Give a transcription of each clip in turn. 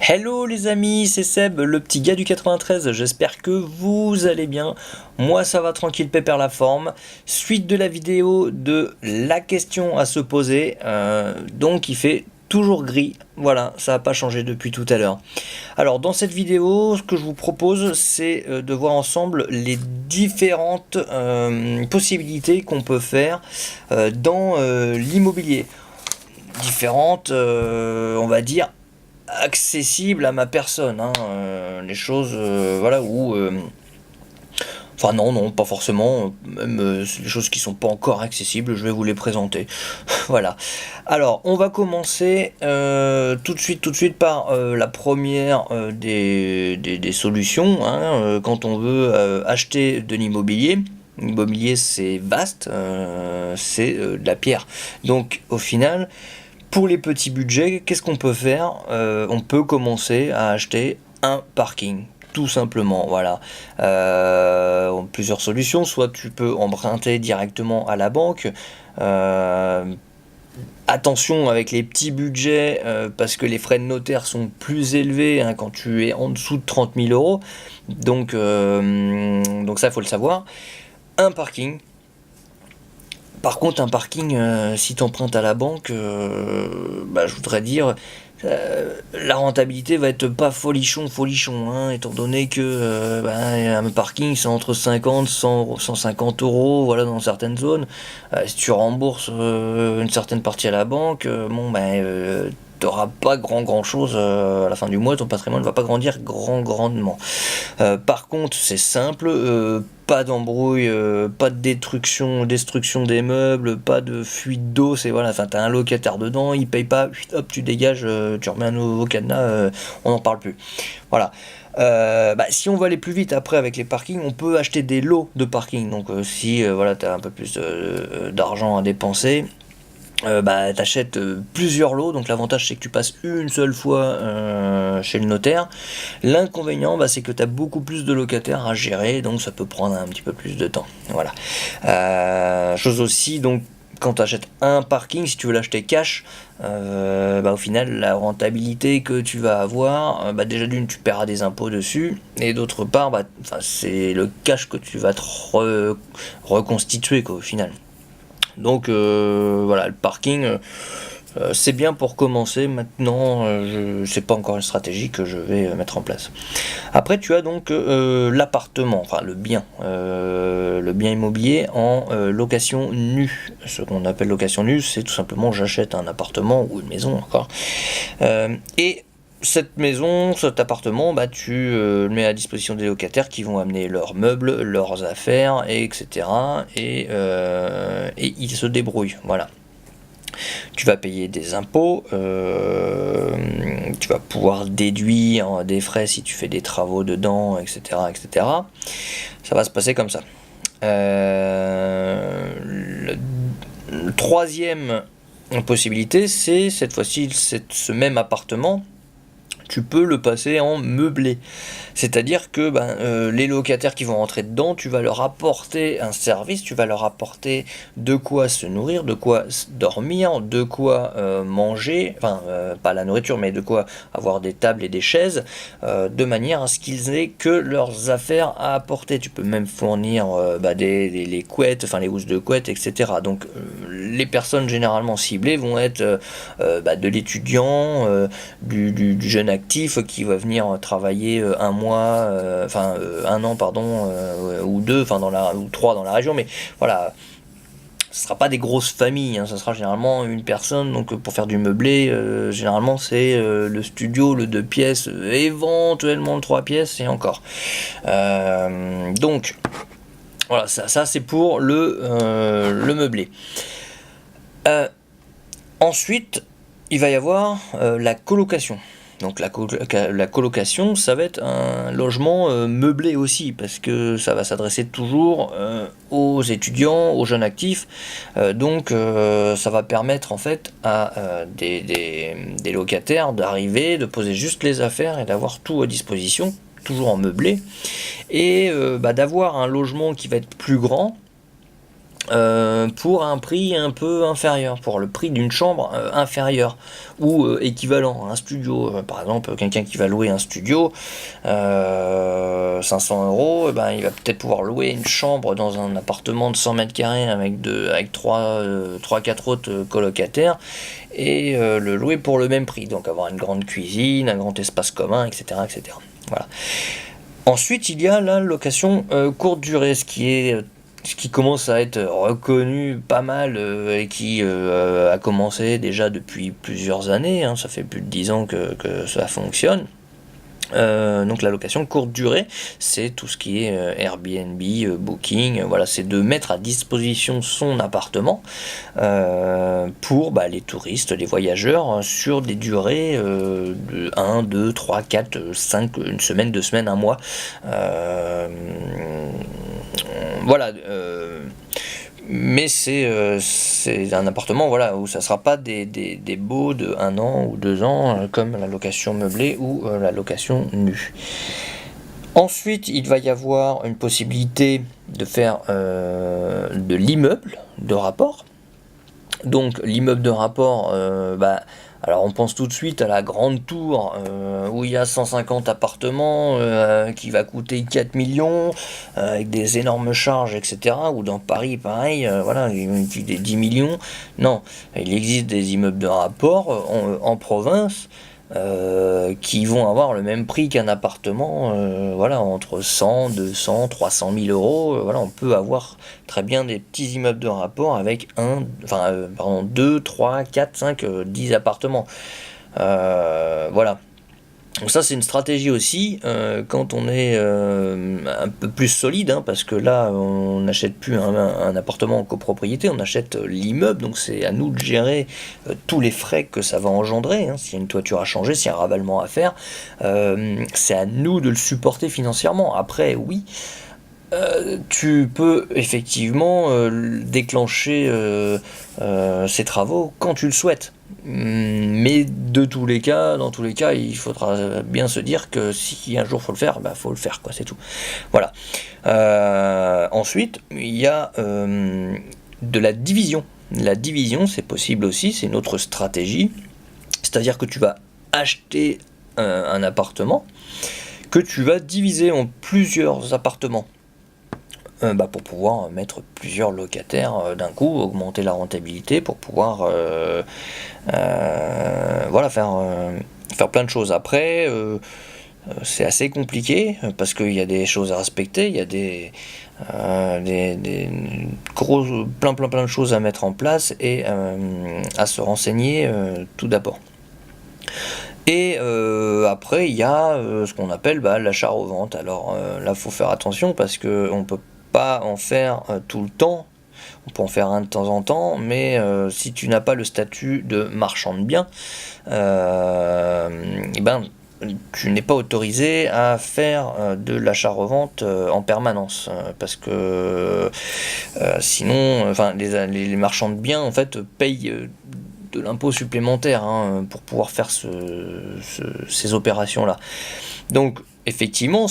Hello les amis, c'est Seb, le petit gars du 93, j'espère que vous allez bien. Moi ça va tranquille, pépère la forme. Suite de la vidéo de la question à se poser, donc il fait toujours gris, voilà, ça n'a pas changé depuis tout à l'heure. Alors dans cette vidéo, ce que je vous propose, c'est de voir ensemble les différentes possibilités qu'on peut faire dans l'immobilier. Différentes, on va dire, accessible à ma personne, hein, les choses voilà où enfin non pas forcément, même les choses qui sont pas encore accessibles, je vais vous les présenter. Voilà, alors on va commencer tout de suite par la première des solutions, hein, quand on veut acheter de l'immobilier. L'immobilier c'est vaste, c'est de la pierre, donc au final pour les petits budgets, qu'est-ce qu'on peut faire? On peut commencer à acheter un parking, tout simplement, voilà. Plusieurs solutions, soit tu peux emprunter directement à la banque. Attention avec les petits budgets, parce que les frais de notaire sont plus élevés, hein, quand tu es en dessous de 30 000 euros. Donc ça, il faut le savoir. Un parking. Par contre, un parking, si tu empruntes à la banque, je voudrais dire, la rentabilité va être pas folichon, hein, étant donné que un parking c'est entre 50, 100, 150 euros, voilà, dans certaines zones. Si tu rembourses une certaine partie à la banque, t'auras pas grand chose à la fin du mois, ton patrimoine ne va pas grandir grandement. Par contre, c'est simple, pas d'embrouille, pas de destruction des meubles, pas de fuite d'eau, c'est voilà, enfin t'as un locataire dedans, il paye pas, hop tu dégages, tu remets un nouveau cadenas, on n'en parle plus. Voilà. Si on veut aller plus vite après avec les parkings, on peut acheter des lots de parking. Donc si voilà, tu as un peu plus d'argent à dépenser, t'achètes plusieurs lots. Donc l'avantage c'est que tu passes une seule fois chez le notaire. L'inconvénient c'est que tu as beaucoup plus de locataires à gérer, donc ça peut prendre un petit peu plus de temps. Voilà. Chose aussi, donc quand tu achètes un parking, si tu veux l'acheter cash, au final la rentabilité que tu vas avoir, déjà d'une tu paieras des impôts dessus, et d'autre part c'est le cash que tu vas te reconstituer au final. Donc voilà, le parking c'est bien pour commencer. Maintenant c'est pas encore une stratégie que je vais mettre en place. Après tu as donc l'appartement, enfin le bien immobilier en location nue. Ce qu'on appelle location nue, c'est tout simplement j'achète un appartement ou une maison encore, et cette maison, cet appartement, tu le mets à disposition des locataires qui vont amener leurs meubles, leurs affaires, etc. Et ils se débrouillent, voilà. Tu vas payer des impôts, tu vas pouvoir déduire des frais si tu fais des travaux dedans, etc. etc. Ça va se passer comme ça. Le troisième possibilité, c'est cette fois-ci ce même appartement, tu peux le passer en meublé. C'est-à-dire que les locataires qui vont rentrer dedans, tu vas leur apporter un service, tu vas leur apporter de quoi se nourrir, de quoi dormir, de quoi manger, pas la nourriture, mais de quoi avoir des tables et des chaises, de manière à ce qu'ils aient que leurs affaires à apporter. Tu peux même fournir les couettes, les housses de couettes, etc. Donc les personnes généralement ciblées vont être de l'étudiant, du jeune actif qui va venir travailler un mois, un an pardon, ou deux, ou trois dans la région, mais voilà. Ce sera pas des grosses familles, hein, ça sera généralement une personne. Donc pour faire du meublé, généralement c'est le studio, le 2 pièces, éventuellement le 3 pièces et encore. Donc voilà, ça c'est pour le meublé. Ensuite, il va y avoir la colocation. Donc la colocation, ça va être un logement meublé aussi, parce que ça va s'adresser toujours aux étudiants, aux jeunes actifs. Donc ça va permettre en fait à des locataires d'arriver, de poser juste les affaires et d'avoir tout à disposition, toujours en meublé, et d'avoir un logement qui va être plus grand, pour un prix un peu inférieur, pour le prix d'une chambre inférieure ou équivalent à un studio. Par exemple, quelqu'un qui va louer un studio 500 €, ben, il va peut-être pouvoir louer une chambre dans un appartement de 100 mètres carrés avec 3-4 autres colocataires et le louer pour le même prix. Donc avoir une grande cuisine, un grand espace commun, etc. etc. Voilà. Ensuite, il y a la location courte durée, ce qui commence à être reconnu pas mal et qui a commencé déjà depuis plusieurs années, hein, ça fait plus de 10 ans que ça fonctionne. Donc la location courte durée, c'est tout ce qui est Airbnb, Booking, voilà, c'est de mettre à disposition son appartement pour les touristes, les voyageurs, sur des durées de 1, 2, 3, 4, 5, une semaine, 2 semaines, un mois. Voilà, mais c'est un appartement, voilà, où ça sera pas des baux de 1 an ou 2 ans comme la location meublée ou la location nue. Ensuite, il va y avoir une possibilité de faire de l'immeuble de rapport. Donc l'immeuble de rapport, alors on pense tout de suite à la grande tour où il y a 150 appartements qui va coûter 4 millions avec des énormes charges, etc. Ou dans Paris, pareil, voilà, des 10 millions. Non, il existe des immeubles de rapport en province qui vont avoir le même prix qu'un appartement, voilà, entre 100, 200, 300 000 euros. Voilà, on peut avoir très bien des petits immeubles de rapport avec 2, 3, 4, 5, 10 appartements. Voilà. Donc ça c'est une stratégie aussi quand on est un peu plus solide, hein, parce que là on n'achète plus un appartement en copropriété, on achète l'immeuble, donc c'est à nous de gérer tous les frais que ça va engendrer, hein, s'il y a une toiture à changer, s'il y a un ravalement à faire, c'est à nous de le supporter financièrement. Après oui, tu peux effectivement déclencher ces travaux quand tu le souhaites. Mais dans tous les cas, il faudra bien se dire que si un jour faut le faire, faut le faire, quoi, c'est tout. Voilà. Ensuite, il y a de la division. La division, c'est possible aussi, c'est une autre stratégie. C'est-à-dire que tu vas acheter un appartement que tu vas diviser en plusieurs appartements. Pour pouvoir mettre plusieurs locataires d'un coup, augmenter la rentabilité pour pouvoir voilà, faire plein de choses. Après, c'est assez compliqué parce qu'il y a des choses à respecter, il y a des plein de choses à mettre en place et à se renseigner tout d'abord. Et après, il y a ce qu'on appelle l'achat-revente. Alors là, il faut faire attention parce qu'on peut pas en faire tout le temps. On peut en faire un de temps en temps, mais si tu n'as pas le statut de marchand de biens, tu n'es pas autorisé à faire de l'achat-revente en permanence, parce que sinon, les marchands de biens en fait payent de l'impôt supplémentaire pour pouvoir faire ces opérations-là. Donc effectivement,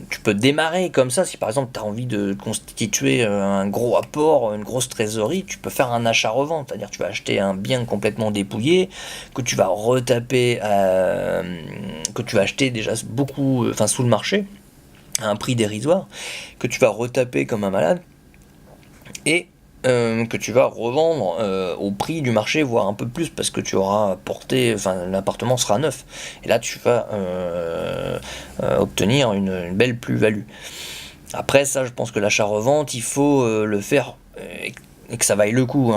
tu peux démarrer comme ça. Si par exemple tu as envie de constituer un gros apport, une grosse trésorerie, tu peux faire un achat-revente, c'est-à-dire tu vas acheter un bien complètement dépouillé, que tu vas retaper, que tu vas acheter déjà beaucoup, sous le marché, à un prix dérisoire, que tu vas retaper comme un malade, et que tu vas revendre au prix du marché, voire un peu plus, parce que tu auras l'appartement sera neuf. Et là, tu vas obtenir une belle plus-value. Après, ça, je pense que l'achat-revente, il faut le faire et que ça vaille le coup.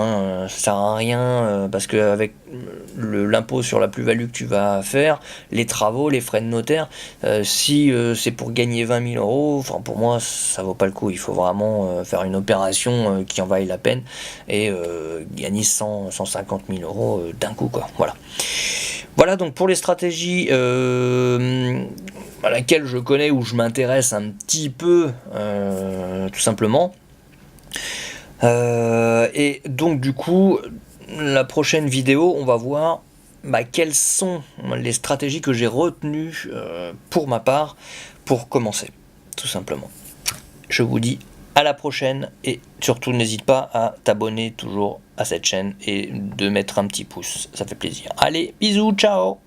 Ça sert à rien parce qu'avec l'impôt sur la plus-value que tu vas faire, les travaux, les frais de notaire, si c'est pour gagner 20 000 euros, pour moi, ça vaut pas le coup. Il faut vraiment faire une opération qui en vaille la peine et gagner 150 000 euros d'un coup, quoi. Voilà. Voilà donc pour les stratégies à laquelle je connais, où je m'intéresse un petit peu, tout simplement. Et donc du coup, la prochaine vidéo, on va voir quelles sont les stratégies que j'ai retenues pour ma part, pour commencer, tout simplement. Je vous dis À la prochaine et surtout n'hésite pas à t'abonner toujours à cette chaîne et de mettre un petit pouce, ça fait plaisir. Allez, bisous, ciao!